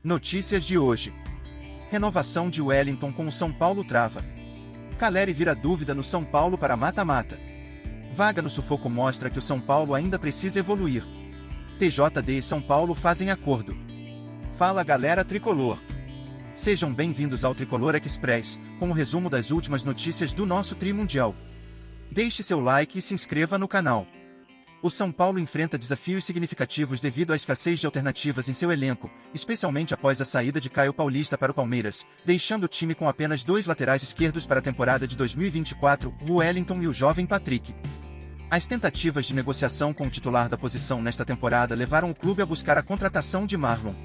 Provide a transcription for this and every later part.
Notícias de hoje. Renovação de Wellington com o São Paulo trava. Caleri vira dúvida no São Paulo para mata-mata. Vaga no sufoco mostra que o São Paulo ainda precisa evoluir. TJD e São Paulo fazem acordo. Fala galera tricolor. Sejam bem-vindos ao Tricolor Express, com o resumo das últimas notícias do nosso tri mundial. Deixe seu like e se inscreva no canal. O São Paulo enfrenta desafios significativos devido à escassez de alternativas em seu elenco, especialmente após a saída de Caio Paulista para o Palmeiras, deixando o time com apenas dois laterais esquerdos para a temporada de 2024, o Wellington e o jovem Patrick. As tentativas de negociação com o titular da posição nesta temporada levaram o clube a buscar a contratação de Marlon.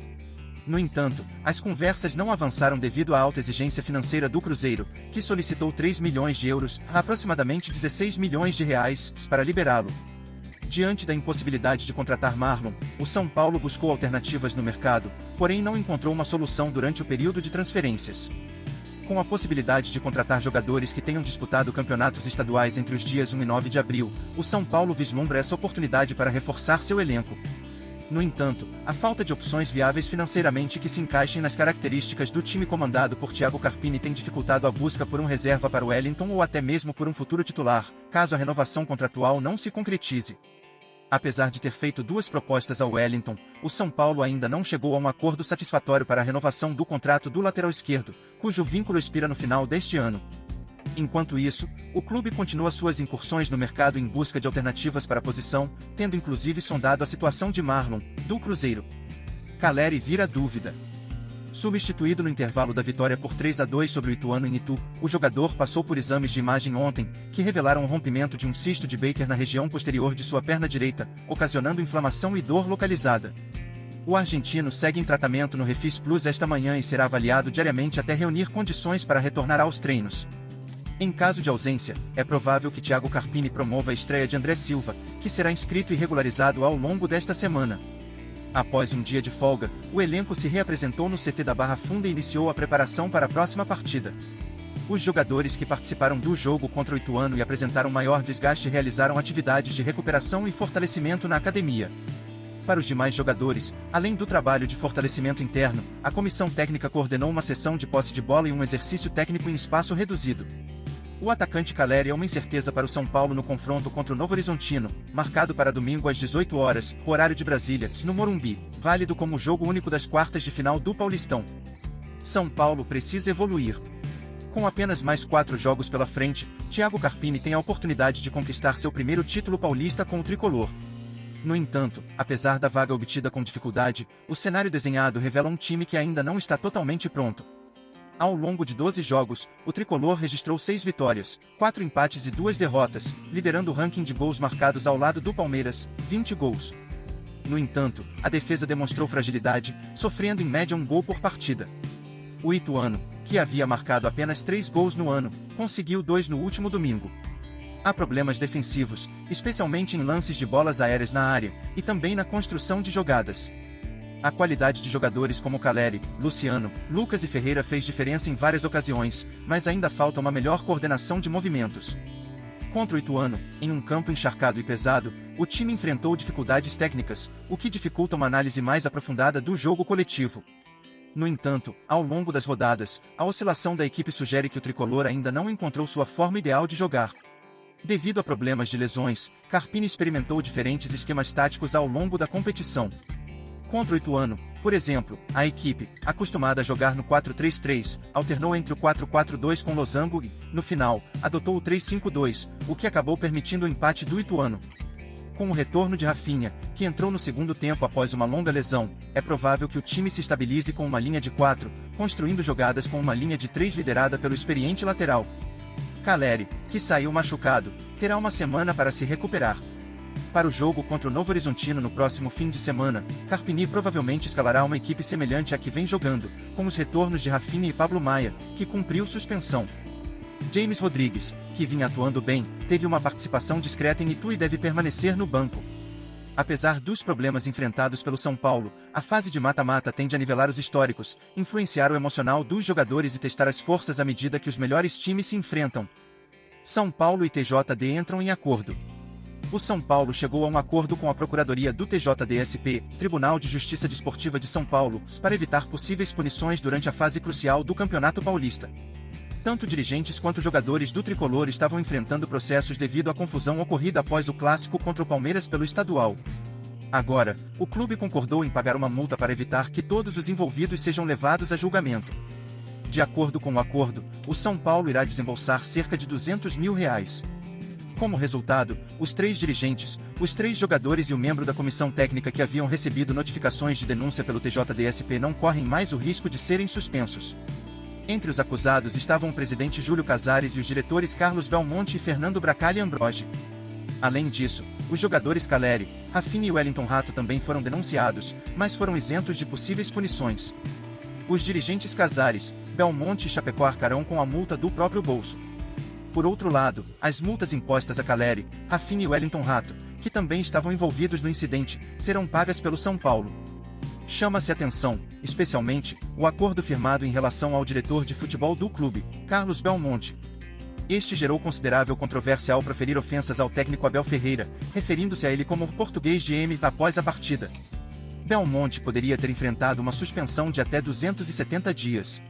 No entanto, as conversas não avançaram devido à alta exigência financeira do Cruzeiro, que solicitou 3 milhões de euros, aproximadamente 16 milhões de reais, para liberá-lo. Diante da impossibilidade de contratar Marlon, o São Paulo buscou alternativas no mercado, porém não encontrou uma solução durante o período de transferências. Com a possibilidade de contratar jogadores que tenham disputado campeonatos estaduais entre os dias 1 e 9 de abril, o São Paulo vislumbra essa oportunidade para reforçar seu elenco. No entanto, a falta de opções viáveis financeiramente que se encaixem nas características do time comandado por Thiago Carpini tem dificultado a busca por um reserva para o Wellington ou até mesmo por um futuro titular, caso a renovação contratual não se concretize. Apesar de ter feito duas propostas ao Wellington, o São Paulo ainda não chegou a um acordo satisfatório para a renovação do contrato do lateral esquerdo, cujo vínculo expira no final deste ano. Enquanto isso, o clube continua suas incursões no mercado em busca de alternativas para a posição, tendo inclusive sondado a situação de Marlon, do Cruzeiro. Caleri vira dúvida. Substituído no intervalo da vitória por 3-2 sobre o Ituano em Itu, o jogador passou por exames de imagem ontem, que revelaram o rompimento de um cisto de Baker na região posterior de sua perna direita, ocasionando inflamação e dor localizada. O argentino segue em tratamento no Refis Plus esta manhã e será avaliado diariamente até reunir condições para retornar aos treinos. Em caso de ausência, é provável que Thiago Carpini promova a estreia de André Silva, que será inscrito e regularizado ao longo desta semana. Após um dia de folga, o elenco se reapresentou no CT da Barra Funda e iniciou a preparação para a próxima partida. Os jogadores que participaram do jogo contra o Ituano e apresentaram maior desgaste realizaram atividades de recuperação e fortalecimento na academia. Para os demais jogadores, além do trabalho de fortalecimento interno, a comissão técnica coordenou uma sessão de posse de bola e um exercício técnico em espaço reduzido. O atacante Caleri é uma incerteza para o São Paulo no confronto contra o Novo Horizontino, marcado para domingo às 18 horas, horário de Brasília, no Morumbi, válido como o jogo único das quartas de final do Paulistão. São Paulo precisa evoluir. Com apenas mais 4 jogos pela frente, Thiago Carpini tem a oportunidade de conquistar seu primeiro título paulista com o tricolor. No entanto, apesar da vaga obtida com dificuldade, o cenário desenhado revela um time que ainda não está totalmente pronto. Ao longo de 12 jogos, o tricolor registrou 6 vitórias, 4 empates e 2 derrotas, liderando o ranking de gols marcados ao lado do Palmeiras, 20 gols. No entanto, a defesa demonstrou fragilidade, sofrendo em média um gol por partida. O Ituano, que havia marcado apenas 3 gols no ano, conseguiu 2 no último domingo. Há problemas defensivos, especialmente em lances de bolas aéreas na área, e também na construção de jogadas. A qualidade de jogadores como Caleri, Luciano, Lucas e Ferreira fez diferença em várias ocasiões, mas ainda falta uma melhor coordenação de movimentos. Contra o Ituano, em um campo encharcado e pesado, o time enfrentou dificuldades técnicas, o que dificulta uma análise mais aprofundada do jogo coletivo. No entanto, ao longo das rodadas, a oscilação da equipe sugere que o tricolor ainda não encontrou sua forma ideal de jogar. Devido a problemas de lesões, Carpini experimentou diferentes esquemas táticos ao longo da competição. Contra o Ituano, por exemplo, a equipe, acostumada a jogar no 4-3-3, alternou entre o 4-4-2 com Losango e, no final, adotou o 3-5-2, o que acabou permitindo o empate do Ituano. Com o retorno de Rafinha, que entrou no segundo tempo após uma longa lesão, é provável que o time se estabilize com uma linha de 4, construindo jogadas com uma linha de 3 liderada pelo experiente lateral. Caleri, que saiu machucado, terá uma semana para se recuperar. Para o jogo contra o Novo Horizontino no próximo fim de semana, Carpini provavelmente escalará uma equipe semelhante à que vem jogando, com os retornos de Rafinha e Pablo Maia, que cumpriu suspensão. James Rodrigues, que vinha atuando bem, teve uma participação discreta em Itu e deve permanecer no banco. Apesar dos problemas enfrentados pelo São Paulo, a fase de mata-mata tende a nivelar os históricos, influenciar o emocional dos jogadores e testar as forças à medida que os melhores times se enfrentam. São Paulo e TJD entram em acordo. o São Paulo chegou a um acordo com a Procuradoria do TJDSP, Tribunal de Justiça Desportiva de São Paulo, para evitar possíveis punições durante a fase crucial do Campeonato Paulista. Tanto dirigentes quanto jogadores do tricolor estavam enfrentando processos devido à confusão ocorrida após o clássico contra o Palmeiras pelo estadual. Agora, o clube concordou em pagar uma multa para evitar que todos os envolvidos sejam levados a julgamento. De acordo com o acordo, o São Paulo irá desembolsar cerca de R$200 mil. Como resultado, os 3 dirigentes, os 3 jogadores e o membro da comissão técnica que haviam recebido notificações de denúncia pelo TJDSP não correm mais o risco de serem suspensos. Entre os acusados estavam o presidente Júlio Casares e os diretores Carlos Belmonte e Fernando Bracali Ambrogi. Além disso, os jogadores Caleri, Rafinha e Wellington Rato também foram denunciados, mas foram isentos de possíveis punições. Os dirigentes Casares, Belmonte e Chapecó arcarão com a multa do próprio bolso. Por outro lado, as multas impostas a Caleri, Rafinha e Wellington Rato, que também estavam envolvidos no incidente, serão pagas pelo São Paulo. Chama-se atenção, especialmente, o acordo firmado em relação ao diretor de futebol do clube, Carlos Belmonte. Este gerou considerável controvérsia ao proferir ofensas ao técnico Abel Ferreira, referindo-se a ele como o português de M após a partida. Belmonte poderia ter enfrentado uma suspensão de até 270 dias.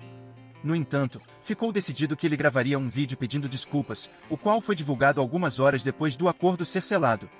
No entanto, ficou decidido que ele gravaria um vídeo pedindo desculpas, o qual foi divulgado algumas horas depois do acordo ser selado.